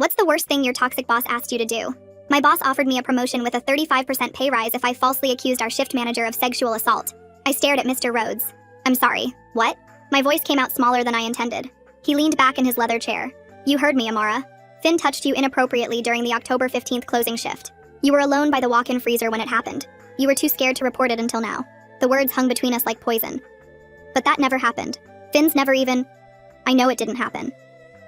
What's the worst thing your toxic boss asked you to do? My boss offered me a promotion with a 35% pay rise if I falsely accused our shift manager of sexual assault. I stared at Mr. Rhodes. I'm sorry, what? My voice came out smaller than I intended. He leaned back in his leather chair. You heard me, Amara. Finn touched you inappropriately during the October 15th closing shift. You were alone by the walk-in freezer when it happened. You were too scared to report it until now. The words hung between us like poison. But that never happened. Finn's never even... I know it didn't happen.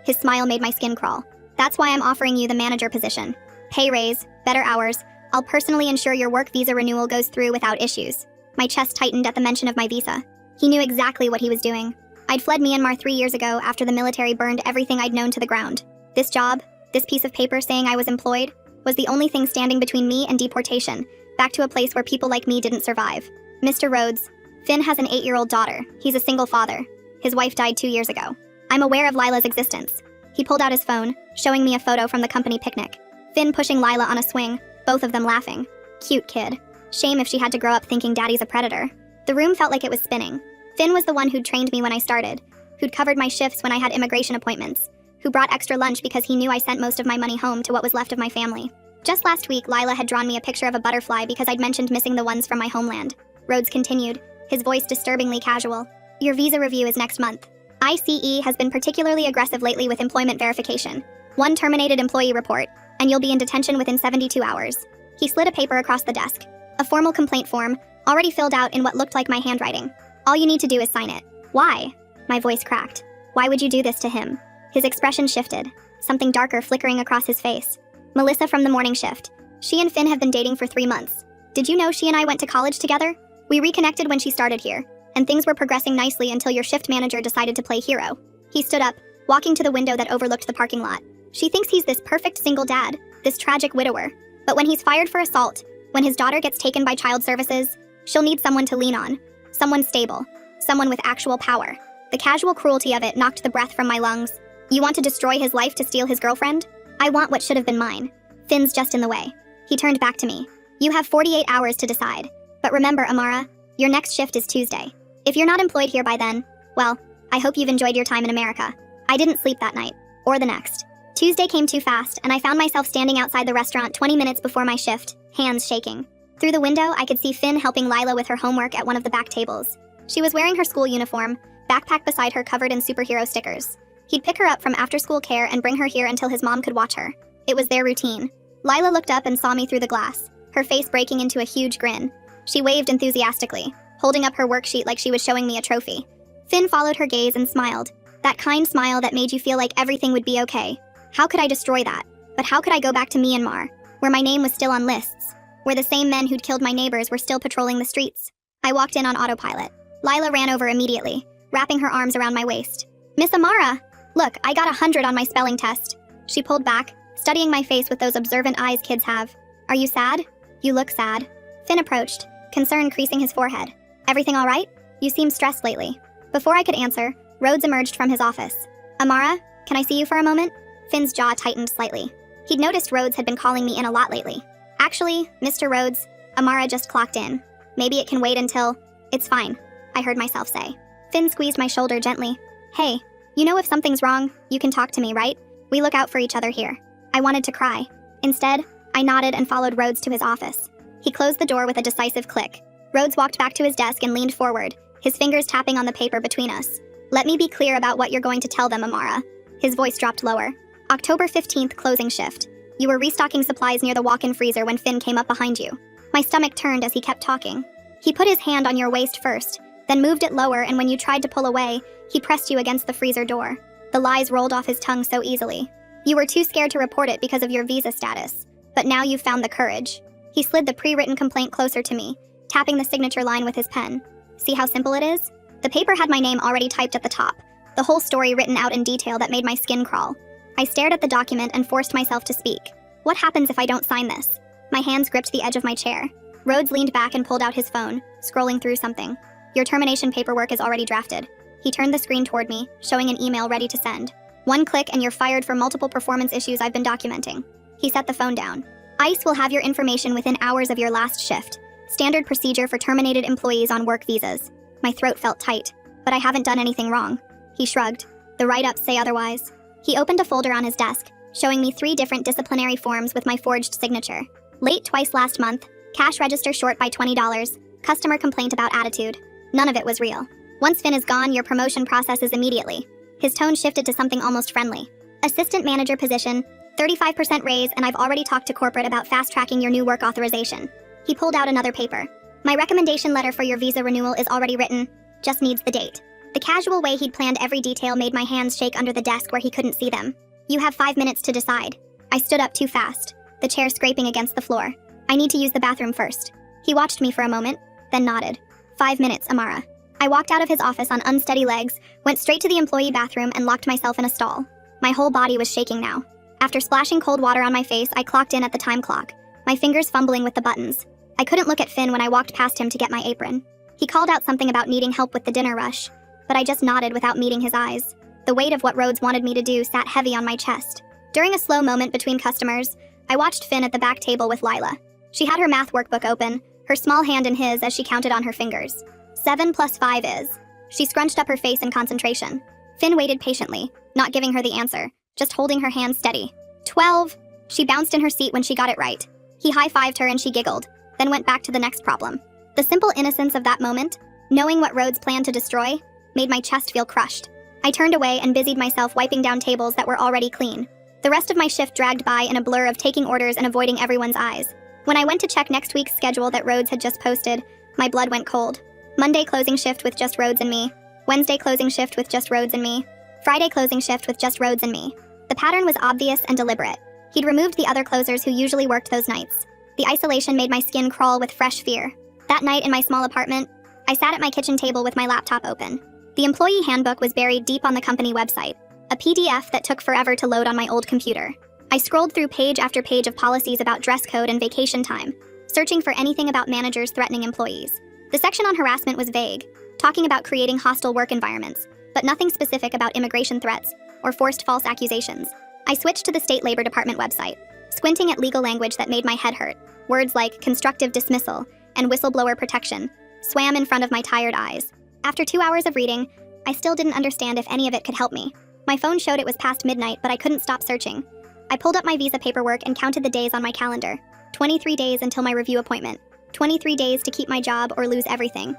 His smile made my skin crawl. That's why I'm offering you the manager position. Pay raise, better hours. I'll personally ensure your work visa renewal goes through without issues. My chest tightened at the mention of my visa. He knew exactly what he was doing. I'd fled Myanmar 3 years ago after the military burned everything I'd known to the ground. This job, this piece of paper saying I was employed, was the only thing standing between me and deportation, back to a place where people like me didn't survive. Mr. Rhodes, Finn has an 8-year-old daughter. He's a single father. His wife died 2 years ago. I'm aware of Lila's existence. He pulled out his phone, showing me a photo from the company picnic. Finn pushing Lila on a swing, both of them laughing. Cute kid. Shame if she had to grow up thinking daddy's a predator. The room felt like it was spinning. Finn was the one who'd trained me when I started, who'd covered my shifts when I had immigration appointments, who brought extra lunch because he knew I sent most of my money home to what was left of my family. Just last week, Lila had drawn me a picture of a butterfly because I'd mentioned missing the ones from my homeland. Rhodes continued, his voice disturbingly casual. Your visa review is next month. ICE has been particularly aggressive lately with employment verification. 1 terminated employee report, and you'll be in detention within 72 hours. He slid a paper across the desk. A formal complaint form, already filled out in what looked like my handwriting. All you need to do is sign it. Why? My voice cracked. Why would you do this to him? His expression shifted, something darker flickering across his face. Melissa from the morning shift. She and Finn have been dating for 3 months. Did you know she and I went to college together? We reconnected when she started here, and things were progressing nicely until your shift manager decided to play hero. He stood up, walking to the window that overlooked the parking lot. She thinks he's this perfect single dad, this tragic widower. But when he's fired for assault, when his daughter gets taken by child services, she'll need someone to lean on. Someone stable. Someone with actual power. The casual cruelty of it knocked the breath from my lungs. You want to destroy his life to steal his girlfriend? I want what should have been mine. Finn's just in the way. He turned back to me. You have 48 hours to decide. But remember, Amara, your next shift is Tuesday. If you're not employed here by then, well, I hope you've enjoyed your time in America. I didn't sleep that night, or the next. Tuesday came too fast, and I found myself standing outside the restaurant 20 minutes before my shift, hands shaking. Through the window, I could see Finn helping Lila with her homework at one of the back tables. She was wearing her school uniform, backpack beside her covered in superhero stickers. He'd pick her up from after-school care and bring her here until his mom could watch her. It was their routine. Lila looked up and saw me through the glass, her face breaking into a huge grin. She waved enthusiastically, holding up her worksheet like she was showing me a trophy. Finn followed her gaze and smiled, that kind smile that made you feel like everything would be okay. How could I destroy that? But how could I go back to Myanmar, where my name was still on lists, where the same men who'd killed my neighbors were still patrolling the streets? I walked in on autopilot. Lila ran over immediately, wrapping her arms around my waist. Miss Amara! Look, I got 100 on my spelling test. She pulled back, studying my face with those observant eyes kids have. Are you sad? You look sad. Finn approached, concern creasing his forehead. Everything all right? You seem stressed lately. Before I could answer, Rhodes emerged from his office. Amara, can I see you for a moment? Finn's jaw tightened slightly. He'd noticed Rhodes had been calling me in a lot lately. Actually, Mr. Rhodes, Amara just clocked in. Maybe it can wait until... It's fine, I heard myself say. Finn squeezed my shoulder gently. Hey, you know if something's wrong, you can talk to me, right? We look out for each other here. I wanted to cry. Instead, I nodded and followed Rhodes to his office. He closed the door with a decisive click. Rhodes walked back to his desk and leaned forward, his fingers tapping on the paper between us. Let me be clear about what you're going to tell them, Amara. His voice dropped lower. October 15th closing shift. You were restocking supplies near the walk-in freezer when Finn came up behind you. My stomach turned as he kept talking. He put his hand on your waist first, then moved it lower, and when you tried to pull away, he pressed you against the freezer door. The lies rolled off his tongue so easily. You were too scared to report it because of your visa status. But now you've found the courage. He slid the pre-written complaint closer to me, tapping the signature line with his pen. See how simple it is? The paper had my name already typed at the top, the whole story written out in detail that made my skin crawl. I stared at the document and forced myself to speak. What happens if I don't sign this? My hands gripped the edge of my chair. Rhodes leaned back and pulled out his phone, scrolling through something. Your termination paperwork is already drafted. He turned the screen toward me, showing an email ready to send. One click and you're fired for multiple performance issues I've been documenting. He set the phone down. ICE will have your information within hours of your last shift. Standard procedure for terminated employees on work visas. My throat felt tight, but I haven't done anything wrong. He shrugged. The write-ups say otherwise. He opened a folder on his desk, showing me 3 different disciplinary forms with my forged signature. Late twice last month, cash register short by $20, customer complaint about attitude. None of it was real. Once Finn is gone, your promotion processes immediately. His tone shifted to something almost friendly. Assistant manager position, 35% raise, and I've already talked to corporate about fast-tracking your new work authorization. He pulled out another paper. My recommendation letter for your visa renewal is already written, just needs the date. The casual way he'd planned every detail made my hands shake under the desk where he couldn't see them. You have 5 minutes to decide. I stood up too fast, the chair scraping against the floor. I need to use the bathroom first. He watched me for a moment, then nodded. 5 minutes, Amara. I walked out of his office on unsteady legs, went straight to the employee bathroom and locked myself in a stall. My whole body was shaking now. After splashing cold water on my face, I clocked in at the time clock, my fingers fumbling with the buttons. I couldn't look at Finn when I walked past him to get my apron. He called out something about needing help with the dinner rush, but I just nodded without meeting his eyes. The weight of what Rhodes wanted me to do sat heavy on my chest. During a slow moment between customers, I watched Finn at the back table with Lila. She had her math workbook open, her small hand in his as she counted on her fingers. 7 plus 5 is. She scrunched up her face in concentration. Finn waited patiently, not giving her the answer, just holding her hand steady. 12. She bounced in her seat when she got it right. He high-fived her and she giggled, then went back to the next problem. The simple innocence of that moment, knowing what Rhodes planned to destroy, made my chest feel crushed. I turned away and busied myself wiping down tables that were already clean. The rest of my shift dragged by in a blur of taking orders and avoiding everyone's eyes. When I went to check next week's schedule that Rhodes had just posted, my blood went cold. Monday closing shift with just Rhodes and me. Wednesday closing shift with just Rhodes and me. Friday closing shift with just Rhodes and me. The pattern was obvious and deliberate. He'd removed the other closers who usually worked those nights. The isolation made my skin crawl with fresh fear. That night in my small apartment, I sat at my kitchen table with my laptop open. The employee handbook was buried deep on the company website, a PDF that took forever to load on my old computer. I scrolled through page after page of policies about dress code and vacation time, searching for anything about managers threatening employees. The section on harassment was vague, talking about creating hostile work environments, but nothing specific about immigration threats or forced false accusations. I switched to the State Labor Department website, squinting at legal language that made my head hurt. Words like constructive dismissal and whistleblower protection swam in front of my tired eyes. After 2 hours of reading, I still didn't understand if any of it could help me. My phone showed it was past midnight, but I couldn't stop searching. I pulled up my visa paperwork and counted the days on my calendar. 23 days until my review appointment. 23 days to keep my job or lose everything.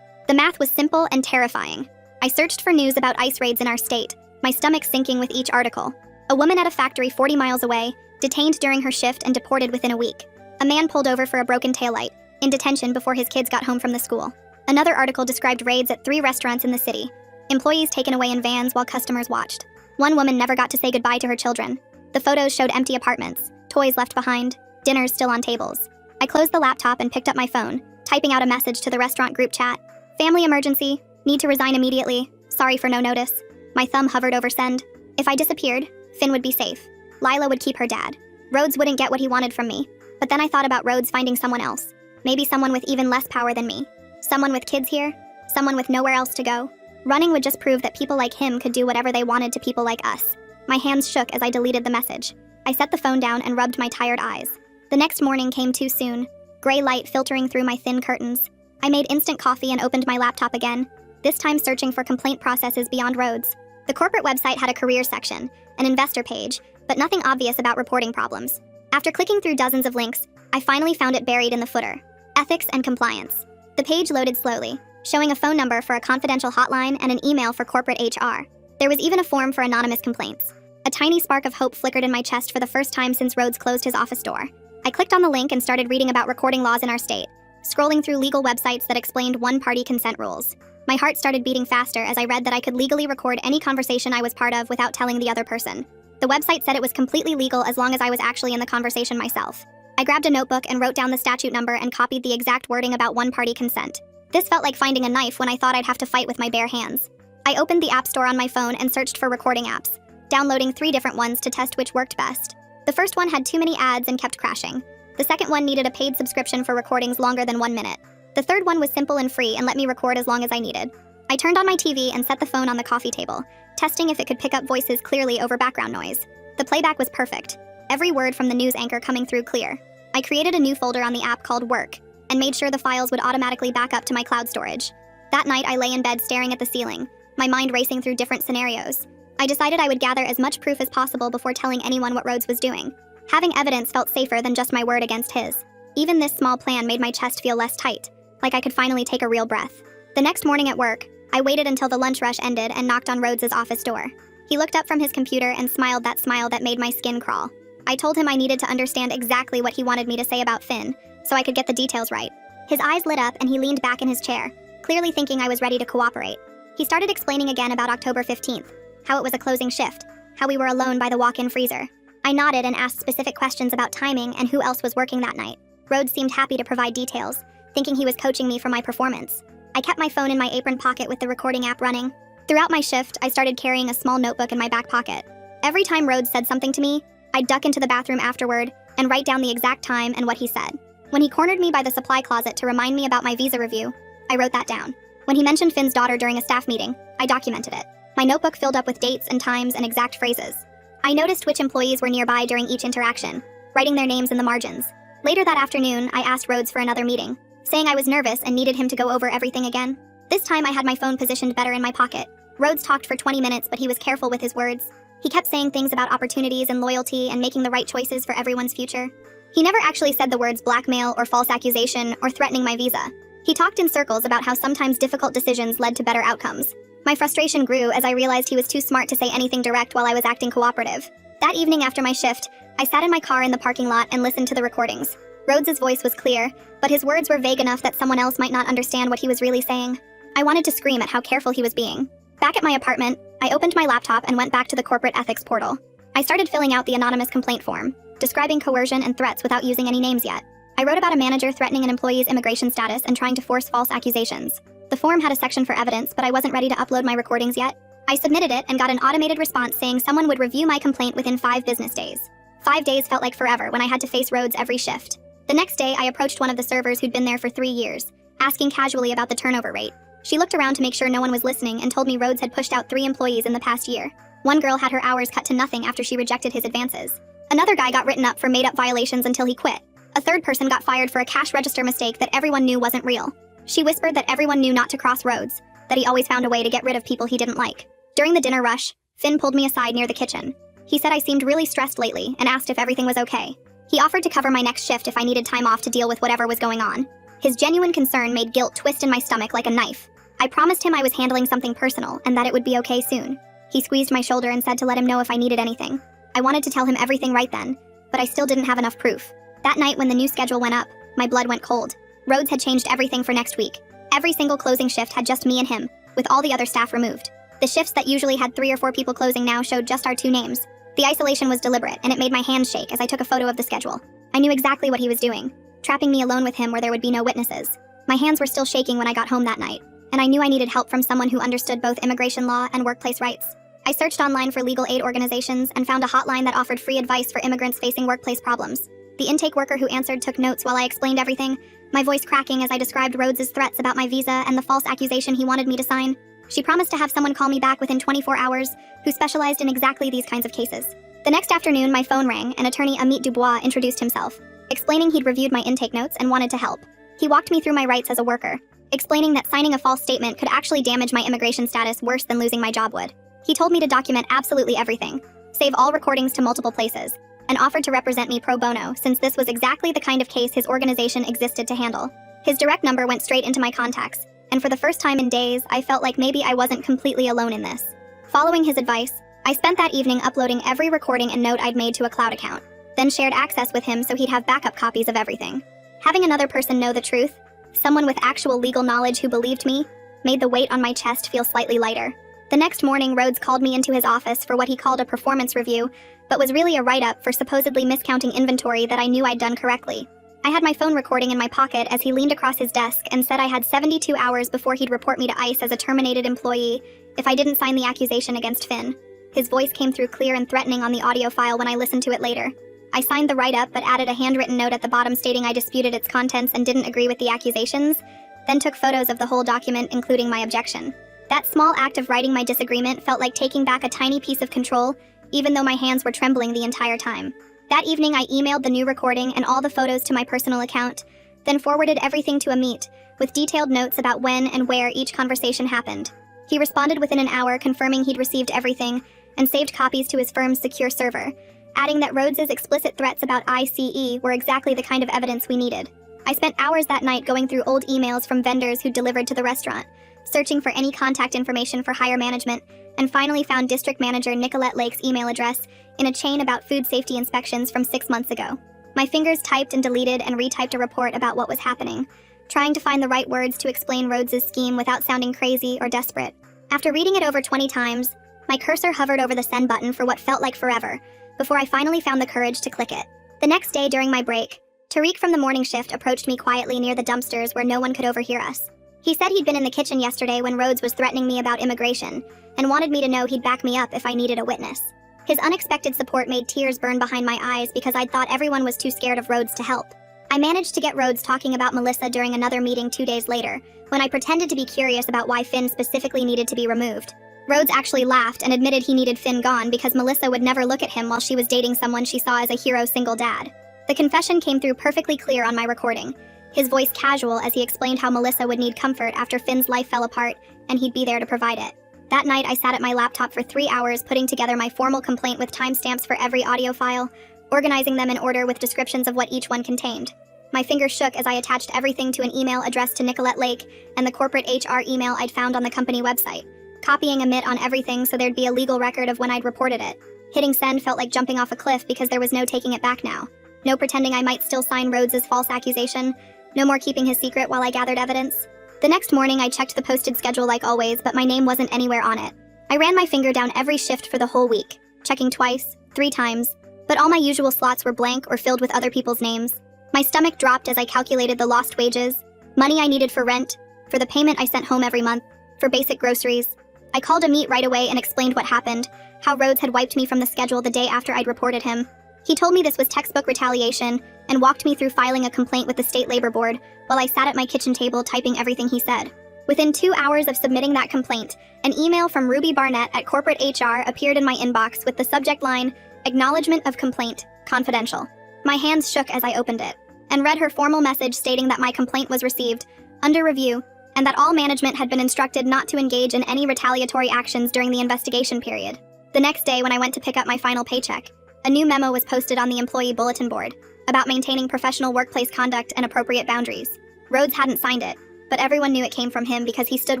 The math was simple and terrifying. I searched for news about ICE raids in our state, my stomach sinking with each article. A woman at a factory 40 miles away, detained during her shift and deported within a week. A man pulled over for a broken taillight, in detention before his kids got home from the school. Another article described raids at 3 restaurants in the city. Employees taken away in vans while customers watched. One woman never got to say goodbye to her children. The photos showed empty apartments, toys left behind, dinners still on tables. I closed the laptop and picked up my phone, typing out a message to the restaurant group chat. Family emergency, need to resign immediately, sorry for no notice. My thumb hovered over send. If I disappeared, Finn would be safe. Lila would keep her dad. Rhodes wouldn't get what he wanted from me. But then I thought about Rhodes finding someone else. Maybe someone with even less power than me. Someone with kids here, someone with nowhere else to go. Running would just prove that people like him could do whatever they wanted to people like us. My hands shook as I deleted the message. I set the phone down and rubbed my tired eyes. The next morning came too soon, gray light filtering through my thin curtains. I made instant coffee and opened my laptop again, this time searching for complaint processes beyond Rhodes. The corporate website had a career section, an investor page, but nothing obvious about reporting problems. After clicking through dozens of links, I finally found it buried in the footer. Ethics and compliance. The page loaded slowly, showing a phone number for a confidential hotline and an email for corporate HR. There was even a form for anonymous complaints. A tiny spark of hope flickered in my chest for the first time since Rhodes closed his office door. I clicked on the link and started reading about recording laws in our state, scrolling through legal websites that explained one-party consent rules. My heart started beating faster as I read that I could legally record any conversation I was part of without telling the other person. The website said it was completely legal as long as I was actually in the conversation myself. I grabbed a notebook and wrote down the statute number and copied the exact wording about one-party consent. This felt like finding a knife when I thought I'd have to fight with my bare hands. I opened the App Store on my phone and searched for recording apps, downloading 3 different ones to test which worked best. The first one had too many ads and kept crashing. The second one needed a paid subscription for recordings longer than 1 minute. The third one was simple and free and let me record as long as I needed. I turned on my TV and set the phone on the coffee table, testing if it could pick up voices clearly over background noise. The playback was perfect, every word from the news anchor coming through clear. I created a new folder on the app called Work, and made sure the files would automatically back up to my cloud storage. That night I lay in bed staring at the ceiling, my mind racing through different scenarios. I decided I would gather as much proof as possible before telling anyone what Rhodes was doing. Having evidence felt safer than just my word against his. Even this small plan made my chest feel less tight, like I could finally take a real breath. The next morning at work, I waited until the lunch rush ended and knocked on Rhodes's office door. He looked up from his computer and smiled that smile that made my skin crawl. I told him I needed to understand exactly what he wanted me to say about Finn, so I could get the details right. His eyes lit up and he leaned back in his chair, clearly thinking I was ready to cooperate. He started explaining again about October 15th, how it was a closing shift, how we were alone by the walk-in freezer. I nodded and asked specific questions about timing and who else was working that night. Rhodes seemed happy to provide details, thinking he was coaching me for my performance. I kept my phone in my apron pocket with the recording app running. Throughout my shift, I started carrying a small notebook in my back pocket. Every time Rhodes said something to me, I'd duck into the bathroom afterward and write down the exact time and what he said. When he cornered me by the supply closet to remind me about my visa review, I wrote that down. When he mentioned Finn's daughter during a staff meeting, I documented it. My notebook filled up with dates and times and exact phrases. I noticed which employees were nearby during each interaction, writing their names in the margins. Later that afternoon, I asked Rhodes for another meeting, saying I was nervous and needed him to go over everything again. This time I had my phone positioned better in my pocket. Rhodes talked for 20 minutes, but he was careful with his words. He kept saying things about opportunities and loyalty and making the right choices for everyone's future. He never actually said the words blackmail or false accusation or threatening my visa. He talked in circles about how sometimes difficult decisions led to better outcomes. My frustration grew as I realized he was too smart to say anything direct while I was acting cooperative. That evening after my shift, I sat in my car in the parking lot and listened to the recordings. Rhodes's voice was clear, but his words were vague enough that someone else might not understand what he was really saying. I wanted to scream at how careful he was being. Back at my apartment, I opened my laptop and went back to the corporate ethics portal. I started filling out the anonymous complaint form, describing coercion and threats without using any names yet. I wrote about a manager threatening an employee's immigration status and trying to force false accusations. The form had a section for evidence, but I wasn't ready to upload my recordings yet. I submitted it and got an automated response saying someone would review my complaint within 5 business days. 5 days felt like forever when I had to face Rhodes every shift. The next day, I approached one of the servers who'd been there for 3 years, asking casually about the turnover rate. She looked around to make sure no one was listening and told me Rhodes had pushed out 3 employees in the past year. One girl had her hours cut to nothing after she rejected his advances. Another guy got written up for made-up violations until he quit. A third person got fired for a cash register mistake that everyone knew wasn't real. She whispered that everyone knew not to cross Rhodes, that he always found a way to get rid of people he didn't like. During the dinner rush, Finn pulled me aside near the kitchen. He said I seemed really stressed lately and asked if everything was okay. He offered to cover my next shift if I needed time off to deal with whatever was going on. His genuine concern made guilt twist in my stomach like a knife. I promised him I was handling something personal and that it would be okay soon. He squeezed my shoulder and said to let him know if I needed anything. I wanted to tell him everything right then, but I still didn't have enough proof. That night when the new schedule went up, my blood went cold. Rhodes had changed everything for next week. Every single closing shift had just me and him, with all the other staff removed. The shifts that usually had 3 or 4 people closing now showed just our 2 names. The isolation was deliberate, and it made my hands shake as I took a photo of the schedule. I knew exactly what he was doing, trapping me alone with him where there would be no witnesses. My hands were still shaking when I got home that night, and I knew I needed help from someone who understood both immigration law and workplace rights. I searched online for legal aid organizations and found a hotline that offered free advice for immigrants facing workplace problems. The intake worker who answered took notes while I explained everything, my voice cracking as I described Rhodes's threats about my visa and the false accusation he wanted me to sign. She promised to have someone call me back within 24 hours who specialized in exactly these kinds of cases. The next afternoon, my phone rang and attorney Amit Dubois introduced himself, explaining he'd reviewed my intake notes and wanted to help. He walked me through my rights as a worker, explaining that signing a false statement could actually damage my immigration status worse than losing my job would. He told me to document absolutely everything, save all recordings to multiple places, and offered to represent me pro bono since this was exactly the kind of case his organization existed to handle. His direct number went straight into my contacts, and for the first time in days, I felt like maybe I wasn't completely alone in this. Following his advice, I spent that evening uploading every recording and note I'd made to a cloud account, then shared access with him so he'd have backup copies of everything. Having another person know the truth, someone with actual legal knowledge who believed me, made the weight on my chest feel slightly lighter. The next morning, Rhodes called me into his office for what he called a performance review, but was really a write-up for supposedly miscounting inventory that I knew I'd done correctly. I had my phone recording in my pocket as he leaned across his desk and said I had 72 hours before he'd report me to ICE as a terminated employee if I didn't sign the accusation against Finn. His voice came through clear and threatening on the audio file when I listened to it later. I signed the write-up but added a handwritten note at the bottom stating I disputed its contents and didn't agree with the accusations, then took photos of the whole document including my objection. That small act of writing my disagreement felt like taking back a tiny piece of control, even though my hands were trembling the entire time. That evening, I emailed the new recording and all the photos to my personal account, then forwarded everything to Amit, with detailed notes about when and where each conversation happened. He responded within an hour confirming he'd received everything, and saved copies to his firm's secure server, adding that Rhodes's explicit threats about ICE were exactly the kind of evidence we needed. I spent hours that night going through old emails from vendors who delivered to the restaurant, searching for any contact information for higher management, and finally found District Manager Nicolette Lake's email address in a chain about food safety inspections from 6 months ago. My fingers typed and deleted and retyped a report about what was happening, trying to find the right words to explain Rhodes's scheme without sounding crazy or desperate. After reading it over 20 times, my cursor hovered over the send button for what felt like forever, before I finally found the courage to click it. The next day during my break, Tariq from the morning shift approached me quietly near the dumpsters where no one could overhear us. He said he'd been in the kitchen yesterday when Rhodes was threatening me about immigration, and wanted me to know he'd back me up if I needed a witness. His unexpected support made tears burn behind my eyes because I'd thought everyone was too scared of Rhodes to help. I managed to get Rhodes talking about Melissa during another meeting 2 days later, when I pretended to be curious about why Finn specifically needed to be removed. Rhodes actually laughed and admitted he needed Finn gone because Melissa would never look at him while she was dating someone she saw as a hero single dad. The confession came through perfectly clear on my recording, his voice casual as he explained how Melissa would need comfort after Finn's life fell apart, and he'd be there to provide it. That night, I sat at my laptop for 3 hours putting together my formal complaint with timestamps for every audio file, organizing them in order with descriptions of what each one contained. My fingers shook as I attached everything to an email addressed to Nicolette Lake and the corporate HR email I'd found on the company website, copying Amit on everything so there'd be a legal record of when I'd reported it. Hitting send felt like jumping off a cliff because there was no taking it back now. No pretending I might still sign Rhodes's false accusation. No more keeping his secret while I gathered evidence. The next morning, I checked the posted schedule like always, but my name wasn't anywhere on it. I ran my finger down every shift for the whole week, checking twice, 3 times, but all my usual slots were blank or filled with other people's names. My stomach dropped as I calculated the lost wages, money I needed for rent, for the payment I sent home every month, for basic groceries. I called Amit right away and explained what happened, how Rhodes had wiped me from the schedule the day after I'd reported him. He told me this was textbook retaliation and walked me through filing a complaint with the State Labor Board while I sat at my kitchen table typing everything he said. Within 2 hours of submitting that complaint, an email from Ruby Barnett at corporate HR appeared in my inbox with the subject line, "Acknowledgement of Complaint, Confidential." My hands shook as I opened it, and read her formal message stating that my complaint was received, under review, and that all management had been instructed not to engage in any retaliatory actions during the investigation period. The next day when I went to pick up my final paycheck, a new memo was posted on the employee bulletin board about maintaining professional workplace conduct and appropriate boundaries. Rhodes hadn't signed it, but everyone knew it came from him because he stood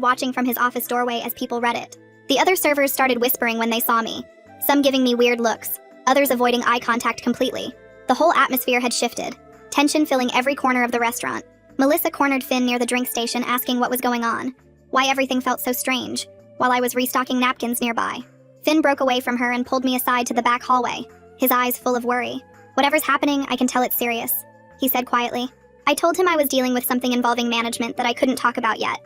watching from his office doorway as people read it. The other servers started whispering when they saw me, some giving me weird looks, others avoiding eye contact completely. The whole atmosphere had shifted, tension filling every corner of the restaurant. Melissa cornered Finn near the drink station asking what was going on, why everything felt so strange, while I was restocking napkins nearby. Finn broke away from her and pulled me aside to the back hallway, his eyes full of worry. "Whatever's happening, I can tell it's serious," he said quietly. I told him I was dealing with something involving management that I couldn't talk about yet,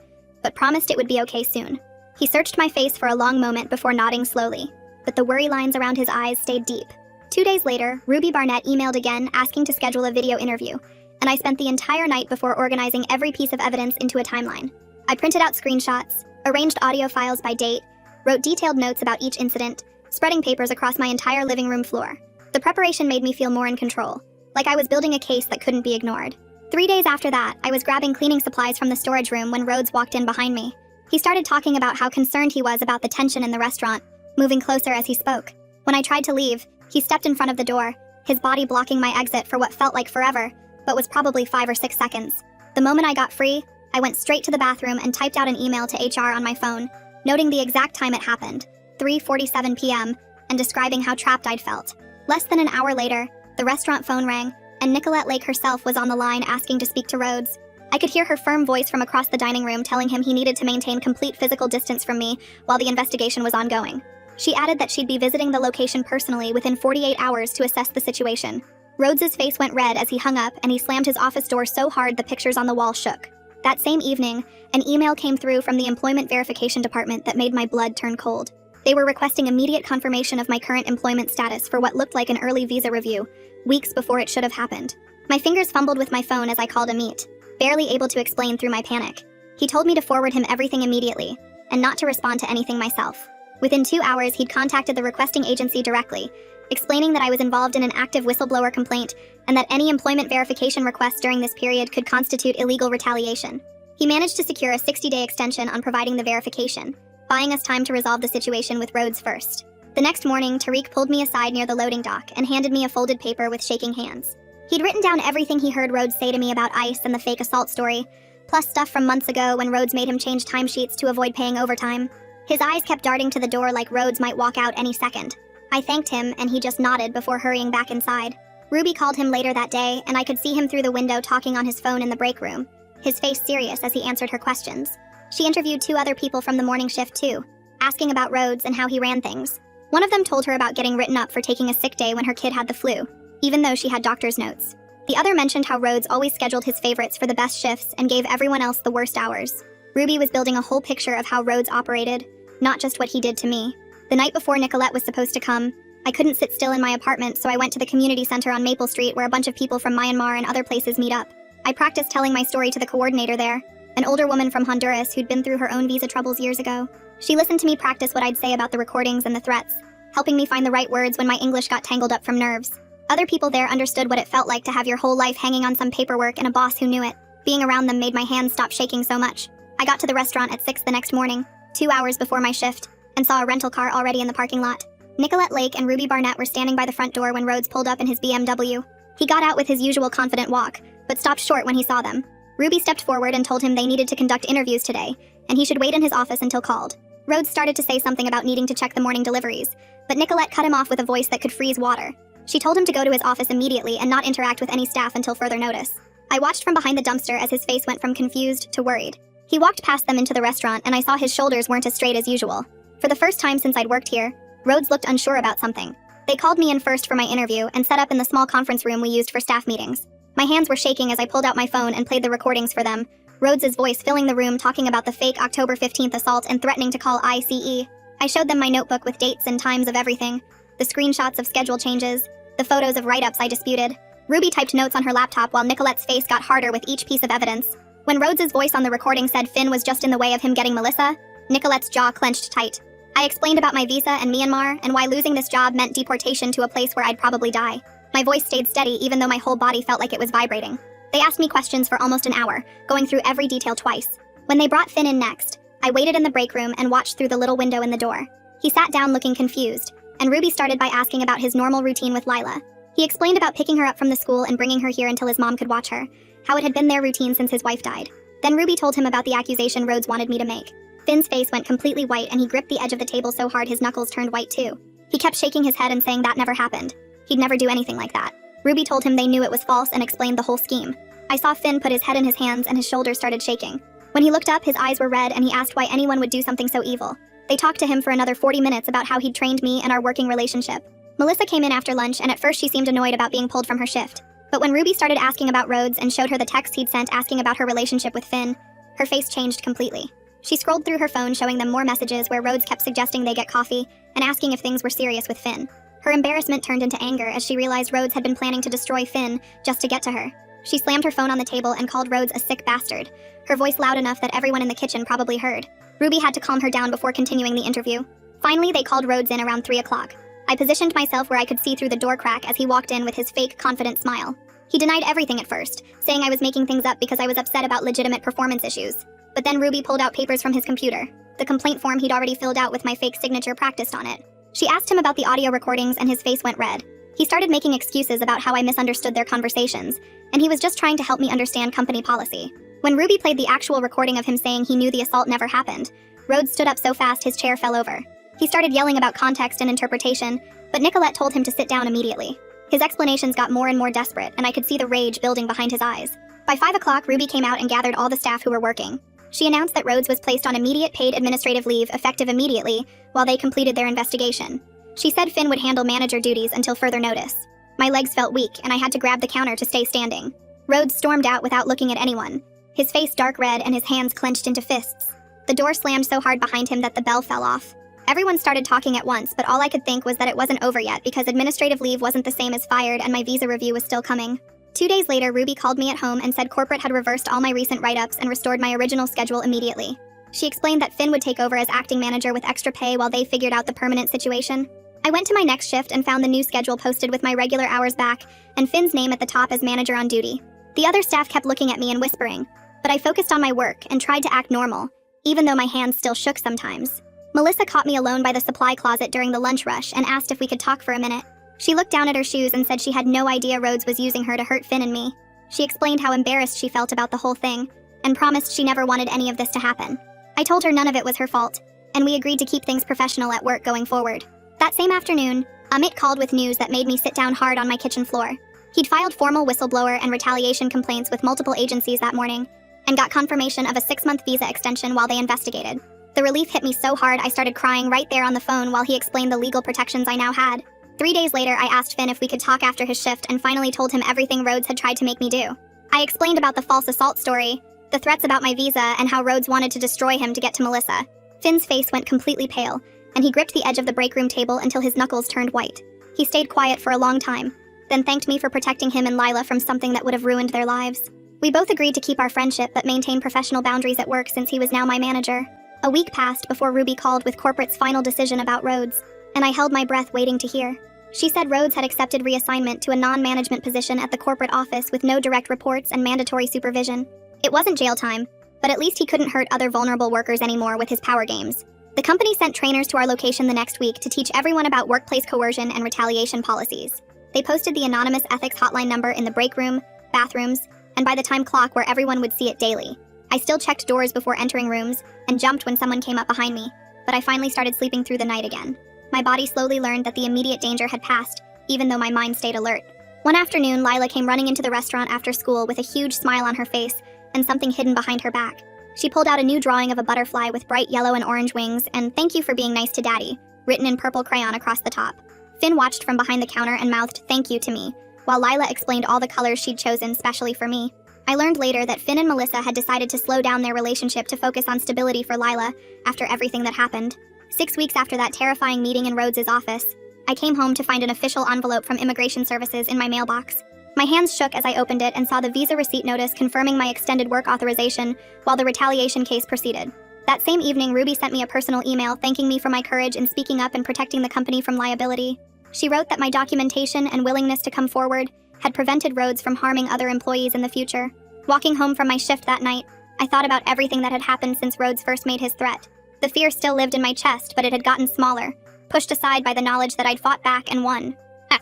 but promised it would be okay soon. He searched my face for a long moment before nodding slowly, but the worry lines around his eyes stayed deep. 2 days later, Ruby Barnett emailed again asking to schedule a video interview, and I spent the entire night before organizing every piece of evidence into a timeline. I printed out screenshots, arranged audio files by date, wrote detailed notes about each incident, spreading papers across my entire living room floor. The preparation made me feel more in control, like I was building a case that couldn't be ignored. 3 days after that, I was grabbing cleaning supplies from the storage room when Rhodes walked in behind me. He started talking about how concerned he was about the tension in the restaurant, moving closer as he spoke. When I tried to leave, he stepped in front of the door, his body blocking my exit for what felt like forever, but was probably 5 or 6 seconds. The moment I got free, I went straight to the bathroom and typed out an email to HR on my phone, noting the exact time it happened, 3:47 p.m., and describing how trapped I'd felt. Less than an hour later, the restaurant phone rang, and Nicolette Lake herself was on the line asking to speak to Rhodes. I could hear her firm voice from across the dining room telling him he needed to maintain complete physical distance from me while the investigation was ongoing. She added that she'd be visiting the location personally within 48 hours to assess the situation. Rhodes's face went red as he hung up, and he slammed his office door so hard the pictures on the wall shook. That same evening, an email came through from the Employment Verification Department that made my blood turn cold. They were requesting immediate confirmation of my current employment status for what looked like an early visa review, weeks before it should have happened. My fingers fumbled with my phone as I called Amit, barely able to explain through my panic. He told me to forward him everything immediately, and not to respond to anything myself. Within 2 hours, he'd contacted the requesting agency directly, explaining that I was involved in an active whistleblower complaint and that any employment verification request during this period could constitute illegal retaliation. He managed to secure a 60-day extension on providing the verification, buying us time to resolve the situation with Rhodes first. The next morning, Tariq pulled me aside near the loading dock and handed me a folded paper with shaking hands. He'd written down everything he heard Rhodes say to me about ICE and the fake assault story, plus stuff from months ago when Rhodes made him change timesheets to avoid paying overtime. His eyes kept darting to the door like Rhodes might walk out any second. I thanked him, and he just nodded before hurrying back inside. Ruby called him later that day, and I could see him through the window talking on his phone in the break room, his face serious as he answered her questions. She interviewed 2 other people from the morning shift too, asking about Rhodes and how he ran things. One of them told her about getting written up for taking a sick day when her kid had the flu, even though she had doctor's notes. The other mentioned how Rhodes always scheduled his favorites for the best shifts and gave everyone else the worst hours. Ruby was building a whole picture of how Rhodes operated, not just what he did to me. The night before Nicolette was supposed to come, I couldn't sit still in my apartment, so I went to the community center on Maple Street where a bunch of people from Myanmar and other places meet up. I practiced telling my story to the coordinator there, an older woman from Honduras who'd been through her own visa troubles years ago. She listened to me practice what I'd say about the recordings and the threats, helping me find the right words when my English got tangled up from nerves. Other people there understood what it felt like to have your whole life hanging on some paperwork and a boss who knew it. Being around them made my hands stop shaking so much. I got to the restaurant at 6 the next morning, 2 hours before my shift, and saw a rental car already in the parking lot. Nicolette Lake and Ruby Barnett were standing by the front door when Rhodes pulled up in his BMW. He got out with his usual confident walk, but stopped short when he saw them. Ruby stepped forward and told him they needed to conduct interviews today, and he should wait in his office until called. Rhodes started to say something about needing to check the morning deliveries, but Nicolette cut him off with a voice that could freeze water. She told him to go to his office immediately and not interact with any staff until further notice. I watched from behind the dumpster as his face went from confused to worried. He walked past them into the restaurant, and I saw his shoulders weren't as straight as usual. For the first time since I'd worked here, Rhodes looked unsure about something. They called me in first for my interview and set up in the small conference room we used for staff meetings. My hands were shaking as I pulled out my phone and played the recordings for them, Rhodes' voice filling the room talking about the fake October 15th assault and threatening to call ICE. I showed them my notebook with dates and times of everything, the screenshots of schedule changes, the photos of write-ups I disputed. Ruby typed notes on her laptop while Nicolette's face got harder with each piece of evidence. When Rhodes' voice on the recording said Finn was just in the way of him getting Melissa, Nicolette's jaw clenched tight. I explained about my visa and Myanmar and why losing this job meant deportation to a place where I'd probably die. My voice stayed steady even though my whole body felt like it was vibrating. They asked me questions for almost an hour, going through every detail twice. When they brought Finn in next, I waited in the break room and watched through the little window in the door. He sat down looking confused, and Ruby started by asking about his normal routine with Lila. He explained about picking her up from the school and bringing her here until his mom could watch her, how it had been their routine since his wife died. Then Ruby told him about the accusation Rhodes wanted me to make. Finn's face went completely white and he gripped the edge of the table so hard his knuckles turned white too. He kept shaking his head and saying that never happened. He'd never do anything like that. Ruby told him they knew it was false and explained the whole scheme. I saw Finn put his head in his hands and his shoulders started shaking. When he looked up, his eyes were red and he asked why anyone would do something so evil. They talked to him for another 40 minutes about how he'd trained me and our working relationship. Melissa came in after lunch and at first she seemed annoyed about being pulled from her shift. But when Ruby started asking about Rhodes and showed her the text he'd sent asking about her relationship with Finn, her face changed completely. She scrolled through her phone showing them more messages where Rhodes kept suggesting they get coffee and asking if things were serious with Finn. Her embarrassment turned into anger as she realized Rhodes had been planning to destroy Finn just to get to her. She slammed her phone on the table and called Rhodes a sick bastard, her voice loud enough that everyone in the kitchen probably heard. Ruby had to calm her down before continuing the interview. Finally, they called Rhodes in around 3 o'clock. I positioned myself where I could see through the door crack as he walked in with his fake, confident smile. He denied everything at first, saying I was making things up because I was upset about legitimate performance issues. But then Ruby pulled out papers from his computer, the complaint form he'd already filled out with my fake signature practiced on it. She asked him about the audio recordings and his face went red. He started making excuses about how I misunderstood their conversations, and he was just trying to help me understand company policy. When Ruby played the actual recording of him saying he knew the assault never happened, Rhodes stood up so fast his chair fell over. He started yelling about context and interpretation, but Nicolette told him to sit down immediately. His explanations got more and more desperate, and I could see the rage building behind his eyes. By 5 o'clock, Ruby came out and gathered all the staff who were working. She announced that Rhodes was placed on immediate paid administrative leave effective immediately while they completed their investigation. She said Finn would handle manager duties until further notice. My legs felt weak, and I had to grab the counter to stay standing. Rhodes stormed out without looking at anyone, his face dark red and his hands clenched into fists. The door slammed so hard behind him that the bell fell off. Everyone started talking at once, but all I could think was that it wasn't over yet because administrative leave wasn't the same as fired and my visa review was still coming. 2 days later, Ruby called me at home and said corporate had reversed all my recent write-ups and restored my original schedule immediately. She explained that Finn would take over as acting manager with extra pay while they figured out the permanent situation. I went to my next shift and found the new schedule posted with my regular hours back and Finn's name at the top as manager on duty. The other staff kept looking at me and whispering, but I focused on my work and tried to act normal, even though my hands still shook sometimes. Melissa caught me alone by the supply closet during the lunch rush and asked if we could talk for a minute. She looked down at her shoes and said she had no idea Rhodes was using her to hurt Finn and me. She explained how embarrassed she felt about the whole thing and promised she never wanted any of this to happen. I told her none of it was her fault, and we agreed to keep things professional at work going forward. That same afternoon, Amit called with news that made me sit down hard on my kitchen floor. He'd filed formal whistleblower and retaliation complaints with multiple agencies that morning and got confirmation of a 6-month visa extension while they investigated. The relief hit me so hard I started crying right there on the phone while he explained the legal protections I now had. 3 days later, I asked Finn if we could talk after his shift and finally told him everything Rhodes had tried to make me do. I explained about the false assault story, the threats about my visa, and how Rhodes wanted to destroy him to get to Melissa. Finn's face went completely pale, and he gripped the edge of the break room table until his knuckles turned white. He stayed quiet for a long time, then thanked me for protecting him and Lila from something that would have ruined their lives. We both agreed to keep our friendship but maintain professional boundaries at work since he was now my manager. A week passed before Ruby called with corporate's final decision about Rhodes, and I held my breath waiting to hear. She said Rhodes had accepted reassignment to a non-management position at the corporate office with no direct reports and mandatory supervision. It wasn't jail time, but at least he couldn't hurt other vulnerable workers anymore with his power games. The company sent trainers to our location the next week to teach everyone about workplace coercion and retaliation policies. They posted the anonymous ethics hotline number in the break room, bathrooms, and by the time clock where everyone would see it daily. I still checked doors before entering rooms and jumped when someone came up behind me, but I finally started sleeping through the night again. My body slowly learned that the immediate danger had passed, even though my mind stayed alert. One afternoon, Lila came running into the restaurant after school with a huge smile on her face and something hidden behind her back. She pulled out a new drawing of a butterfly with bright yellow and orange wings and "Thank you for being nice to Daddy," written in purple crayon across the top. Finn watched from behind the counter and mouthed "Thank you" to me, while Lila explained all the colors she'd chosen specially for me. I learned later that Finn and Melissa had decided to slow down their relationship to focus on stability for Lila after everything that happened. 6 weeks after that terrifying meeting in Rhodes' office, I came home to find an official envelope from Immigration Services in my mailbox. My hands shook as I opened it and saw the visa receipt notice confirming my extended work authorization while the retaliation case proceeded. That same evening, Ruby sent me a personal email thanking me for my courage in speaking up and protecting the company from liability. She wrote that my documentation and willingness to come forward had prevented Rhodes from harming other employees in the future. Walking home from my shift that night, I thought about everything that had happened since Rhodes first made his threat. The fear still lived in my chest, but it had gotten smaller, pushed aside by the knowledge that I'd fought back and won.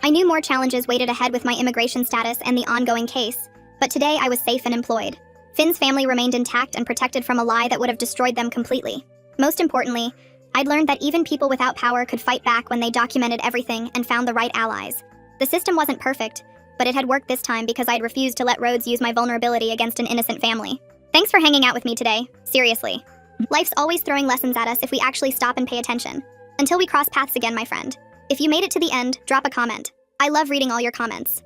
I knew more challenges waited ahead with my immigration status and the ongoing case, but today I was safe and employed. Finn's family remained intact and protected from a lie that would have destroyed them completely. Most importantly, I'd learned that even people without power could fight back when they documented everything and found the right allies. The system wasn't perfect, but it had worked this time because I'd refused to let Rhodes use my vulnerability against an innocent family. Thanks for hanging out with me today, seriously. Life's always throwing lessons at us if we actually stop and pay attention. Until we cross paths again, my friend. If you made it to the end, drop a comment. I love reading all your comments.